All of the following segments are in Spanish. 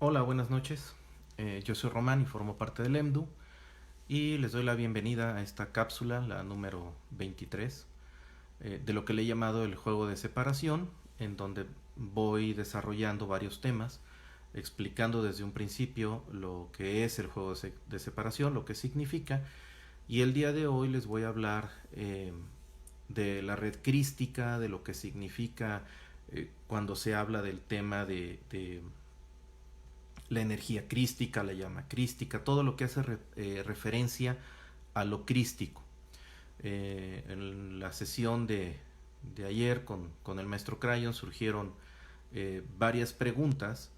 Hola, buenas noches. Yo soy Román y formo parte del EMDU y les doy la bienvenida a esta cápsula, la número 23, de lo que le he llamado el juego de separación, en donde voy desarrollando varios temas, explicando desde un principio lo que es el juego de separación, lo que significa, y el día de hoy les voy a hablar de la red crística, de lo que significa cuando se habla del tema de la energía crística, la llama crística, todo lo que hace referencia a lo crístico. En la sesión de ayer con el maestro Crayon surgieron varias preguntas,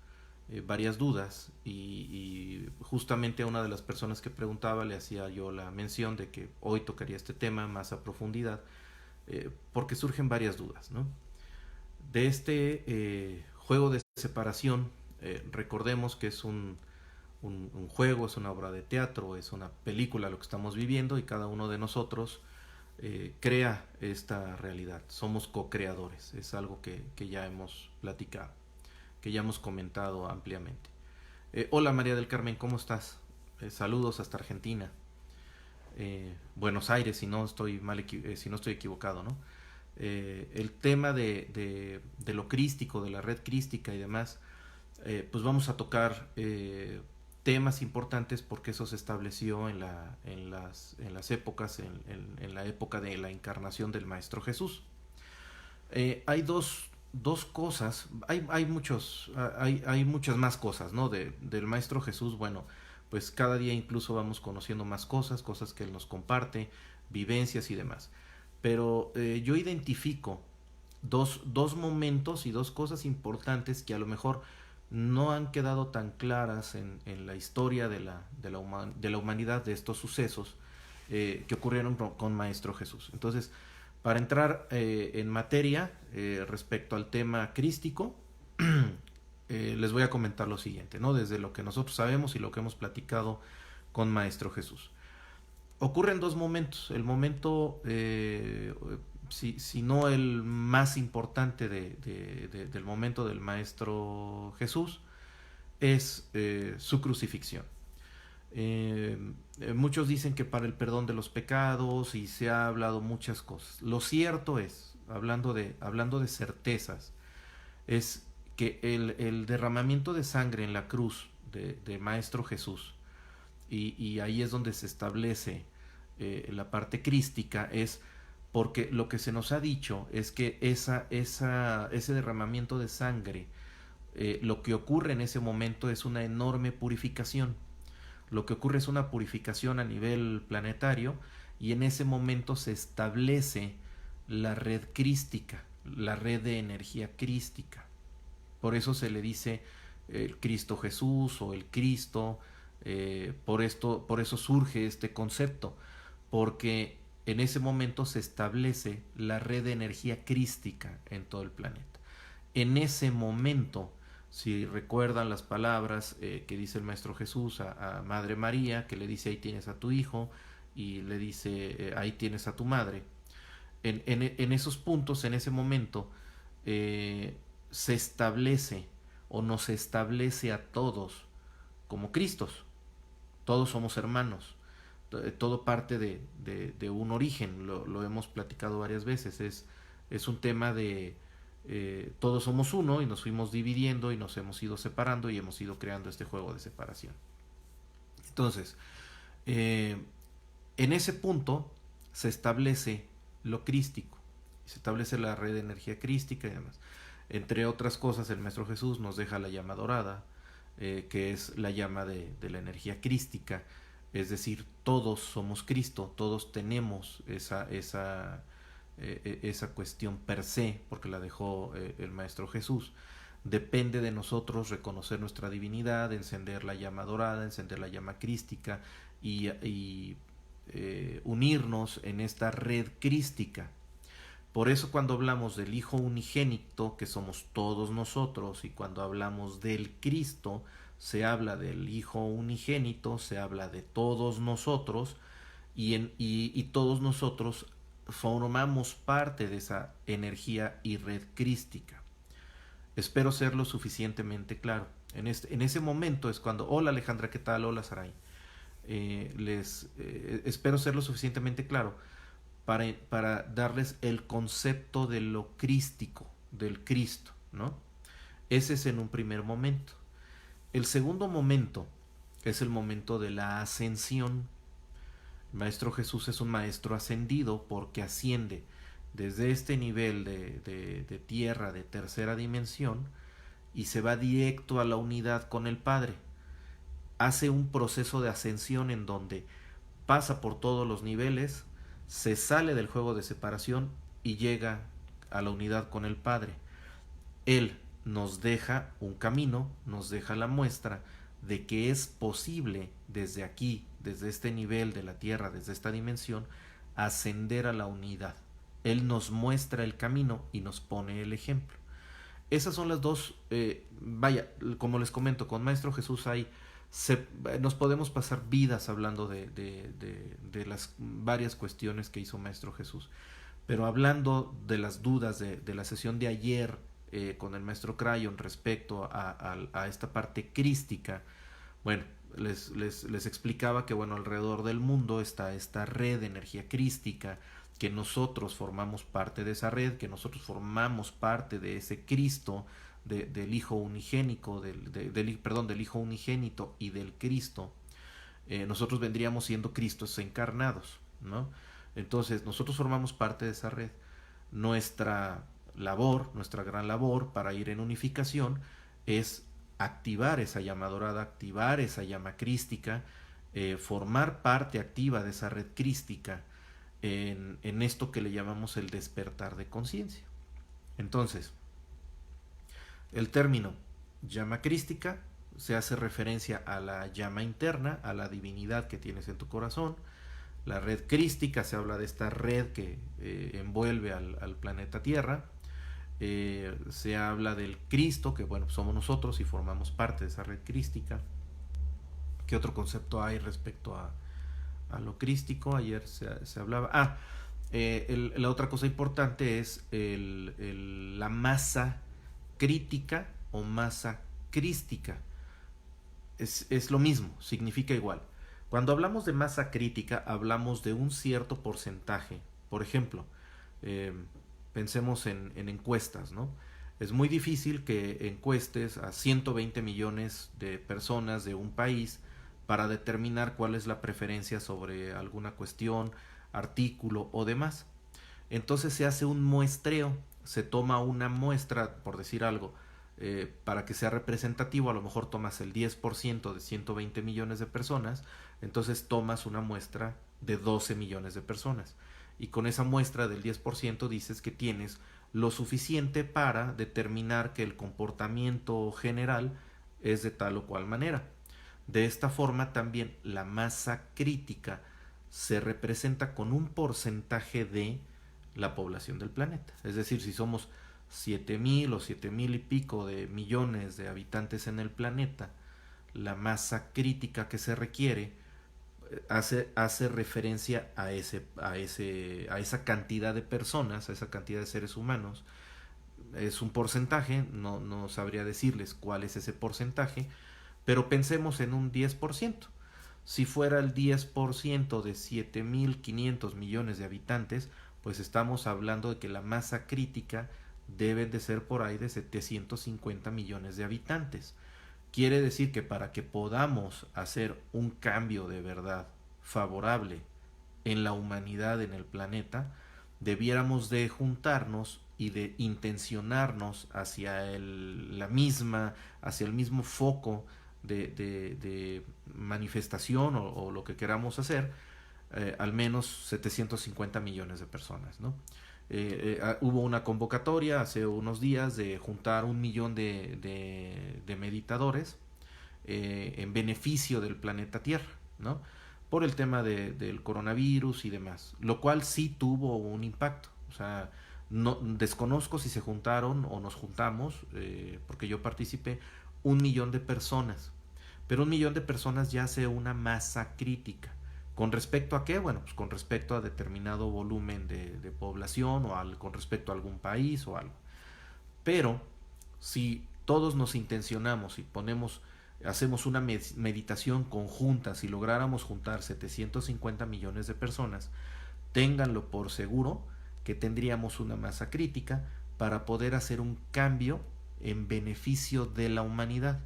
varias dudas y justamente a una de las personas que preguntaba le hacía yo la mención de que hoy tocaría este tema más a profundidad porque surgen varias dudas, ¿no? De este juego de separación, recordemos que es un juego, es una obra de teatro, es una película lo que estamos viviendo y cada uno de nosotros crea esta realidad. Somos co-creadores, es algo que ya hemos platicado, que ya hemos comentado ampliamente. Hola María del Carmen, ¿cómo estás? Saludos hasta Argentina. Buenos Aires, si no estoy si no estoy equivocado, ¿no? El tema de lo crístico, de la red crística y demás, pues vamos a tocar temas importantes porque eso se estableció en las épocas, en la época de la encarnación del Maestro Jesús. Hay dos cosas, hay muchas más cosas, ¿no? Del Maestro Jesús, bueno, pues cada día incluso vamos conociendo más cosas, cosas que Él nos comparte, vivencias y demás. Pero yo identifico dos momentos y dos cosas importantes que a lo mejor no han quedado tan claras en la historia de la humanidad de estos sucesos que ocurrieron con Maestro Jesús. Entonces, para entrar en materia respecto al tema crístico, les voy a comentar lo siguiente, ¿no? Desde lo que nosotros sabemos y lo que hemos platicado con Maestro Jesús. Ocurren dos momentos. El momento, si no el más importante del momento del Maestro Jesús, es su crucifixión. Eh, Muchos dicen que para el perdón de los pecados y se ha hablado muchas cosas. Lo cierto es, hablando de certezas, es que el derramamiento de sangre en la cruz de Maestro Jesús, y ahí es donde se establece la parte crística, es porque lo que se nos ha dicho es que ese derramamiento de sangre, lo que ocurre en ese momento es una enorme purificación. Lo que ocurre es una purificación a nivel planetario y en ese momento se establece la red crística, la red de energía crística. Por eso se le dice el Cristo Jesús o el Cristo. Por eso surge este concepto, porque en ese momento se establece la red de energía crística en todo el planeta. En ese momento, si recuerdan las palabras que dice el Maestro Jesús a Madre María, que le dice ahí tienes a tu hijo y le dice ahí tienes a tu madre, en esos puntos, en ese momento, se establece o nos establece a todos como Cristos. Todos somos hermanos. Todo parte de un origen, lo hemos platicado varias veces. Es un tema de todos somos uno y nos fuimos dividiendo y nos hemos ido separando y hemos ido creando este juego de separación. Entonces, eh, en ese punto se establece lo crístico, se establece la red de energía crística y demás. Entre otras cosas, el Maestro Jesús nos deja la llama dorada, que es la llama de la energía crística, es decir, todos somos Cristo, todos tenemos esa cuestión per se, porque la dejó el Maestro Jesús. Depende de nosotros reconocer nuestra divinidad, encender la llama dorada, encender la llama crística y unirnos en esta red crística. Por eso cuando hablamos del Hijo unigénito, que somos todos nosotros, y cuando hablamos del Cristo, se habla del Hijo unigénito, se habla de todos nosotros, y todos nosotros formamos parte de esa energía y red crística. Espero ser lo suficientemente claro. En ese momento es cuando, hola Alejandra, ¿qué tal? Hola Saray. Espero ser lo suficientemente claro para darles el concepto de lo crístico, del Cristo, ¿no? Ese es en un primer momento. El segundo momento es el momento de la ascensión. El Maestro Jesús es un maestro ascendido porque asciende desde este nivel de tierra de tercera dimensión y se va directo a la unidad con el Padre. Hace un proceso de ascensión en donde pasa por todos los niveles, se sale del juego de separación y llega a la unidad con el Padre. Él nos deja un camino, nos deja la muestra de que es posible desde aquí, desde este nivel de la Tierra, desde esta dimensión, ascender a la unidad. Él nos muestra el camino y nos pone el ejemplo. Esas son las dos, vaya, como les comento, con Maestro Jesús hay, nos podemos pasar vidas hablando de las varias cuestiones que hizo Maestro Jesús. Pero hablando de las dudas de la sesión de ayer con el Maestro Crayon respecto a esta parte crística, bueno, les explicaba que bueno, alrededor del mundo está esta red de energía crística, que nosotros formamos parte de esa red, que nosotros formamos parte de ese Cristo, del Hijo unigénico, del Hijo unigénito y del Cristo. Nosotros vendríamos siendo Cristos encarnados, ¿no? Entonces, nosotros formamos parte de esa red. Nuestra labor, nuestra gran labor para ir en unificación es activar esa llama dorada, activar esa llama crística, formar parte activa de esa red crística en esto que le llamamos el despertar de conciencia. Entonces, el término llama crística se hace referencia a la llama interna, a la divinidad que tienes en tu corazón. La red crística se habla de esta red que envuelve al planeta Tierra. Se habla del Cristo, que bueno, somos nosotros y formamos parte de esa red crística. ¿Qué otro concepto hay respecto a lo crístico? Ayer se hablaba. La otra cosa importante es la masa crítica o masa crística. Es lo mismo, significa igual. Cuando hablamos de masa crítica, hablamos de un cierto porcentaje. Por ejemplo, pensemos en encuestas, ¿no? Es muy difícil que encuestes a 120 millones de personas de un país para determinar cuál es la preferencia sobre alguna cuestión, artículo o demás. Entonces se hace un muestreo, se toma una muestra, por decir algo, para que sea representativo, a lo mejor tomas el 10% de 120 millones de personas, entonces tomas una muestra de 12 millones de personas. Y con esa muestra del 10% dices que tienes lo suficiente para determinar que el comportamiento general es de tal o cual manera. De esta forma también la masa crítica se representa con un porcentaje de la población del planeta. Es decir, si somos 7.000 o 7.000 y pico de millones de habitantes en el planeta, la masa crítica que se requiere hace referencia a esa cantidad de personas, a esa cantidad de seres humanos. Es un porcentaje, no sabría decirles cuál es ese porcentaje, pero pensemos en un 10%. Si fuera el 10% de 7.500 millones de habitantes, pues estamos hablando de que la masa crítica debe de ser por ahí de 750 millones de habitantes. Quiere decir que para que podamos hacer un cambio de verdad favorable en la humanidad, en el planeta, debiéramos de juntarnos y de intencionarnos hacia hacia el mismo foco de manifestación o lo que queramos hacer, al menos 750 millones de personas, ¿no? Hubo una convocatoria hace unos días de juntar 1 millón de meditadores en beneficio del planeta Tierra, ¿no? Por el tema del coronavirus y demás, lo cual sí tuvo un impacto. O sea, no desconozco si se juntaron o nos juntamos, porque yo participé, 1 millón de personas, pero 1 millón de personas ya hace una masa crítica. ¿Con respecto a qué? Bueno, pues con respecto a determinado volumen de población o con respecto a algún país o algo. Pero Si todos nos intencionamos y hacemos una meditación conjunta, si lográramos juntar 750 millones de personas, ténganlo por seguro que tendríamos una masa crítica para poder hacer un cambio en beneficio de la humanidad,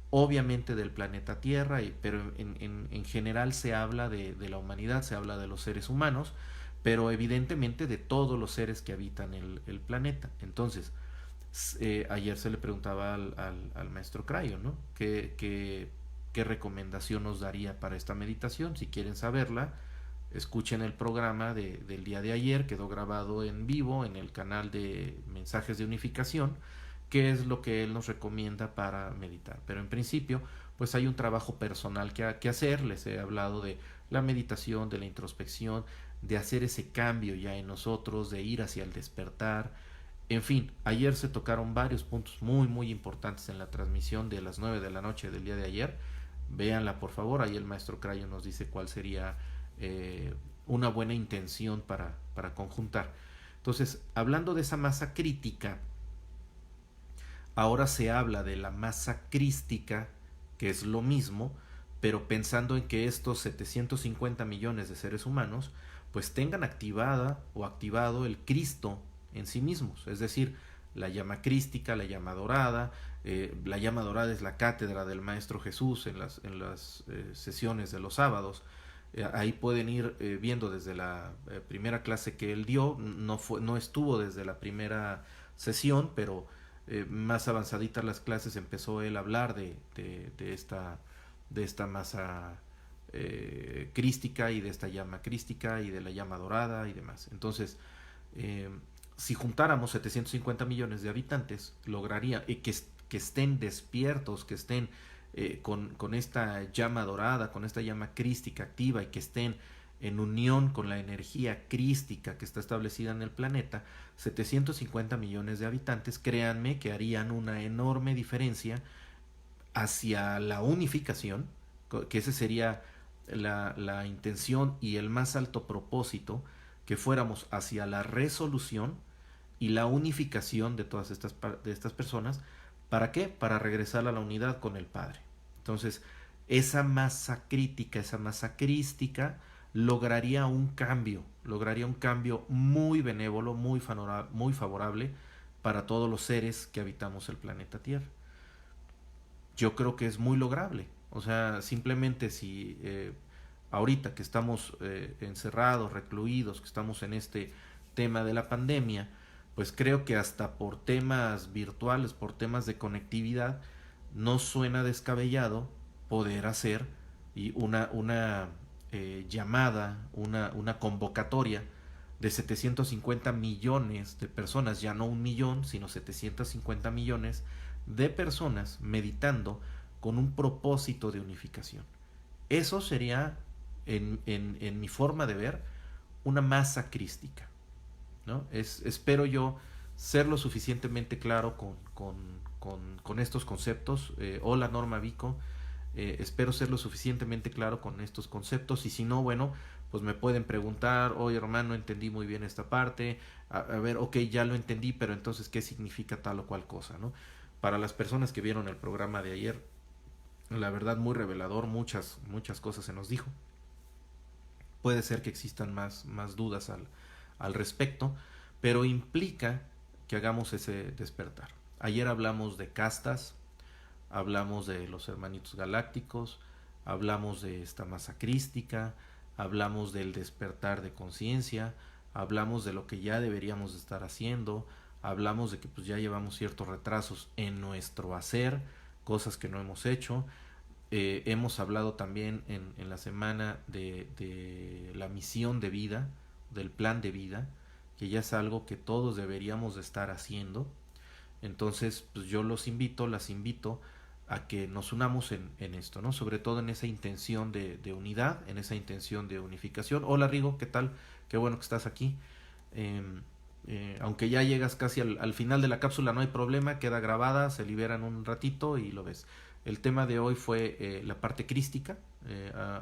obviamente del planeta Tierra, pero en general se habla de la humanidad, se habla de los seres humanos, pero evidentemente de todos los seres que habitan el planeta. Entonces, ayer se le preguntaba al maestro Crayo, ¿no? ¿Qué recomendación nos daría para esta meditación? Si quieren saberla, escuchen el programa del día de ayer, quedó grabado en vivo en el canal de Mensajes de Unificación, qué es lo que él nos recomienda para meditar. Pero en principio, pues hay un trabajo personal que hacer. Les he hablado de la meditación, de la introspección, de hacer ese cambio ya en nosotros, de ir hacia el despertar. En fin, ayer se tocaron varios puntos muy muy importantes en la transmisión de las 9 de la noche del día de ayer. Véanla por favor, ahí el maestro Crayo nos dice cuál sería una buena intención para conjuntar. Entonces, hablando de esa masa crítica, ahora se habla de la masa crística, que es lo mismo, pero pensando en que estos 750 millones de seres humanos pues tengan activada o activado el Cristo en sí mismos, es decir, la llama crística, la llama dorada. La llama dorada es la cátedra del Maestro Jesús en las sesiones de los sábados. Ahí pueden ir viendo desde la primera clase que él dio. No estuvo desde la primera sesión, pero más avanzaditas las clases empezó él a hablar de esta masa crística y de esta llama crística y de la llama dorada y demás. Entonces, si juntáramos 750 millones de habitantes, lograría que estén despiertos, que estén con esta llama dorada, con esta llama crística activa y que estén en unión con la energía crística que está establecida en el planeta. 750 millones de habitantes, créanme que harían una enorme diferencia hacia la unificación, que ese sería la intención y el más alto propósito, que fuéramos hacia la resolución y la unificación de todas estas personas. ¿Para qué? Para regresar a la unidad con el Padre. Entonces, esa masa crítica, esa masa crística, lograría un cambio muy benévolo, muy favorable para todos los seres que habitamos el planeta Tierra. Yo creo que es muy lograble. O sea, simplemente si ahorita que estamos encerrados, recluidos, que estamos en este tema de la pandemia, pues creo que hasta por temas virtuales, por temas de conectividad, no suena descabellado poder hacer una llamada, una convocatoria de 750 millones de personas, ya no 1 millón, sino 750 millones de personas meditando con un propósito de unificación. Eso sería, en mi forma de ver, una masa crística, ¿no? Espero yo ser lo suficientemente claro con estos conceptos. Hola Norma Vico, espero ser lo suficientemente claro con estos conceptos, y si no, bueno, pues me pueden preguntar: oye hermano, no entendí muy bien esta parte, a ver, ok, ya lo entendí, pero entonces ¿qué significa tal o cual cosa, no? Para las personas que vieron el programa de ayer, la verdad muy revelador, muchas cosas se nos dijo. Puede ser que existan más dudas al respecto, pero implica que hagamos ese despertar. Ayer hablamos de castas, hablamos de los hermanitos galácticos, hablamos de esta masa crística, hablamos del despertar de conciencia, hablamos de lo que ya deberíamos estar haciendo, hablamos de que pues ya llevamos ciertos retrasos en nuestro hacer, cosas que no hemos hecho. Hemos hablado también en la semana de la misión de vida, del plan de vida, que ya es algo que todos deberíamos de estar haciendo. Entonces, pues yo las invito a que nos unamos en esto, ¿no? Sobre todo en esa intención de unidad, en esa intención de unificación. Hola Rigo, ¿qué tal? Qué bueno que estás aquí. Aunque ya llegas casi al final de la cápsula, no hay problema, queda grabada, se libera en un ratito y lo ves. El tema de hoy fue la parte crística.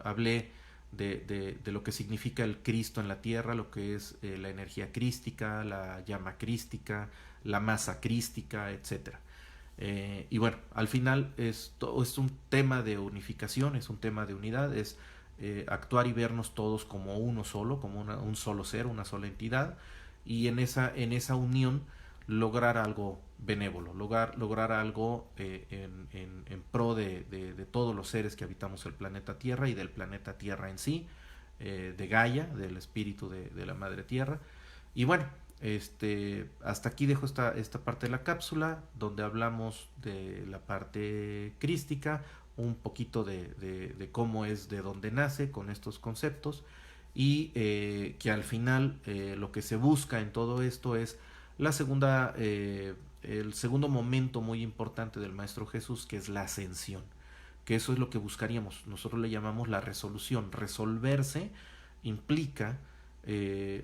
Hablé de lo que significa el Cristo en la tierra, lo que es la energía crística, la llama crística, la masa crística, etcétera. Y bueno, al final es un tema de unificación, es un tema de unidad, es actuar y vernos todos como uno solo, como un solo ser, una sola entidad, y en esa unión lograr algo benévolo, lograr algo en pro de todos los seres que habitamos el planeta Tierra y del planeta Tierra en sí, de Gaia, del espíritu de la Madre Tierra. Y bueno, hasta aquí dejo esta parte de la cápsula donde hablamos de la parte crística, un poquito de cómo es, de dónde nace con estos conceptos, y que al final lo que se busca en todo esto es la segunda, el segundo momento muy importante del Maestro Jesús, que es la ascensión, que eso es lo que buscaríamos. Nosotros le llamamos la resolución. Resolverse implica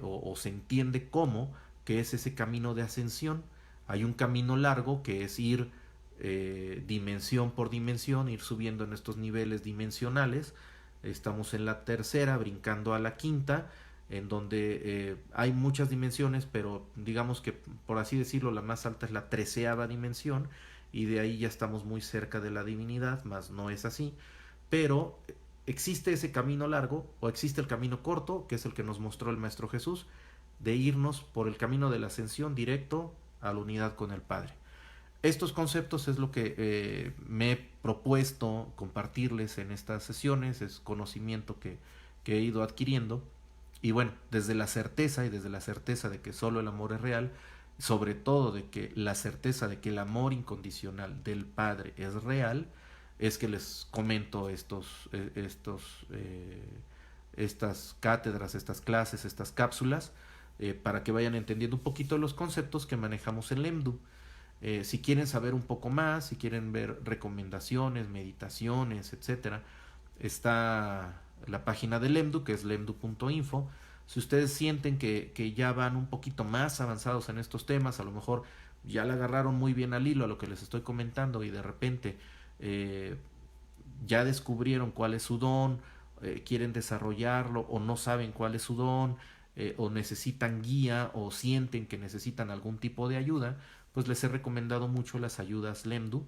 o se entiende como que es ese camino de ascensión. Hay un camino largo que es ir dimensión por dimensión, ir subiendo en estos niveles dimensionales. Estamos en la tercera, brincando a la quinta, en donde hay muchas dimensiones, pero digamos que, por así decirlo, la más alta es la 13ª dimensión, y de ahí ya estamos muy cerca de la divinidad, más no es así. Pero existe ese camino largo, o existe el camino corto, que es el que nos mostró el Maestro Jesús, de irnos por el camino de la ascensión directo a la unidad con el Padre. Estos conceptos es lo que me he propuesto compartirles en estas sesiones, es conocimiento que he ido adquiriendo. Y bueno, desde la certeza y desde la certeza de que solo el amor es real, sobre todo de que la certeza de que el amor incondicional del Padre es real, es que les comento estas cátedras, estas clases, estas cápsulas, para que vayan entendiendo un poquito los conceptos que manejamos en Lemdu. Si quieren saber un poco más, si quieren ver recomendaciones, meditaciones, etcétera, está la página de Lemdu, que es lemdu.info. Si ustedes sienten que ya van un poquito más avanzados en estos temas, a lo mejor ya le agarraron muy bien al hilo a lo que les estoy comentando, y de repente ya descubrieron cuál es su don, quieren desarrollarlo, o no saben cuál es su don, o necesitan guía, o sienten que necesitan algún tipo de ayuda, pues les he recomendado mucho las ayudas Lemdu,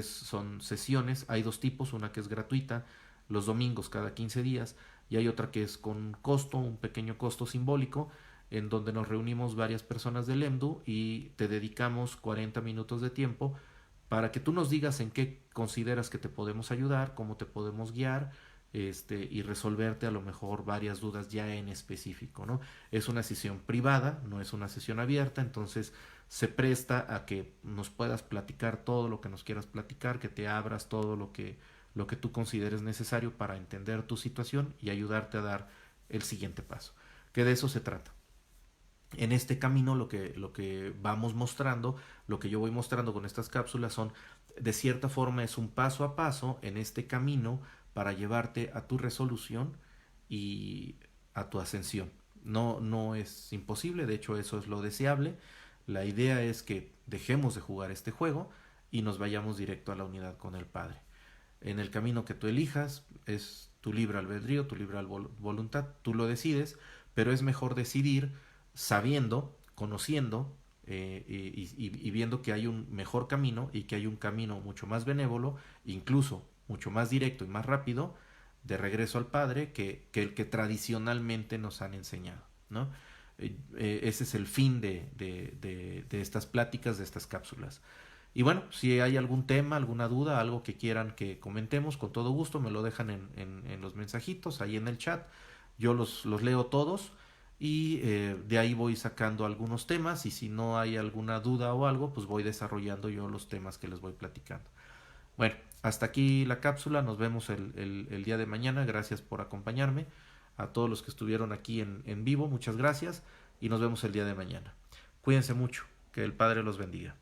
son sesiones. Hay dos tipos: una que es gratuita los domingos cada 15 días, y hay otra que es con costo, un pequeño costo simbólico, en donde nos reunimos varias personas del Lemdu y te dedicamos 40 minutos de tiempo para que tú nos digas en qué consideras que te podemos ayudar, cómo te podemos guiar, y resolverte a lo mejor varias dudas ya en específico, ¿no? Es una sesión privada, no es una sesión abierta, entonces se presta a que nos puedas platicar todo lo que nos quieras platicar, que te abras todo lo que tú consideres necesario para entender tu situación y ayudarte a dar el siguiente paso, que de eso se trata. En este camino lo que vamos mostrando, lo que yo voy mostrando con estas cápsulas son, de cierta forma, es un paso a paso en este camino para llevarte a tu resolución y a tu ascensión. No es imposible, de hecho eso es lo deseable. La idea es que dejemos de jugar este juego y nos vayamos directo a la unidad con el Padre. En el camino que tú elijas es tu libre albedrío, tu libre voluntad, tú lo decides, pero es mejor decidir sabiendo, conociendo, y viendo que hay un mejor camino, y que hay un camino mucho más benévolo, incluso mucho más directo y más rápido, de regreso al Padre, que el que tradicionalmente nos han enseñado, ¿no? Ese es el fin de estas pláticas, de estas cápsulas. Y bueno, si hay algún tema, alguna duda, algo que quieran que comentemos, con todo gusto me lo dejan en los mensajitos, ahí en el chat. Yo los leo todos, y de ahí voy sacando algunos temas, y si no hay alguna duda o algo, pues voy desarrollando yo los temas que les voy platicando. Bueno, hasta aquí la cápsula, nos vemos el día de mañana. Gracias por acompañarme. A todos los que estuvieron aquí en vivo, muchas gracias, y nos vemos el día de mañana. Cuídense mucho, que el Padre los bendiga.